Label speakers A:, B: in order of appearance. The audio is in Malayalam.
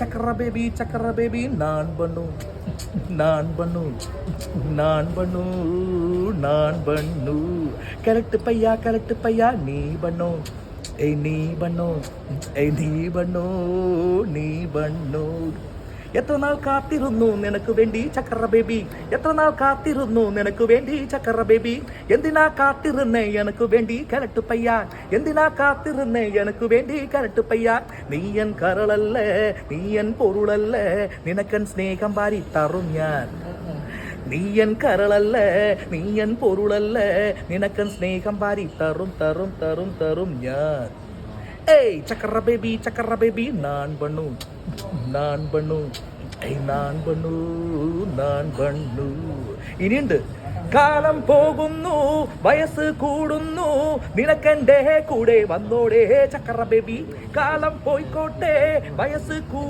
A: ചക്കര ബേബി நான் பண்ணு நான் பண்ணு நான் பண்ணு കരട്ട് പയ്യ നീ ബണ്ണു നീ ബണ്ണു നീ ബണ്ണു നീ ബണ്ണു എത്ര നാൾ കാത്തിരുന്നു നിനക്ക് വേണ്ടി ചക്കര ബേബി എത്ര നാൾ കാത്തിരുന്നു നിനക്ക് വേണ്ടി ചക്കര ബേബി എന്തിനാ കാത്തിരുന്നേ എനക്ക് വേണ്ടി കരട്ട് പയ്യ എന്തിനാ കാത്തിരുന്നേ എനക്ക് വേണ്ടി കരട്ട് പയ്യ നീയൻ കരളല്ലേ നീയൻ പൊരുളല്ലേ നിനക്കൻ സ്നേഹം വാരി തറും ഞാൻ നീയൻ കരളല്ലേ നീയൻ പൊരുളല്ലേ നിനക്കൻ സ്നേഹം വാരി തറും തറും തറും തറും ഞാൻ ഏയ് ചക്കര ബേബി நான் பண்ணு நான் பண்ணு ഞാൻ பண்ணു ഇനിയുണ്ട് കാലം പോകുന്നു വയസ്സ് കൂടുന്നു നിനക്കെന്റെ കൂടെ വന്നോടെ ചക്കര ബേബി കാലം പോയിക്കോട്ടെ വയസ്സ്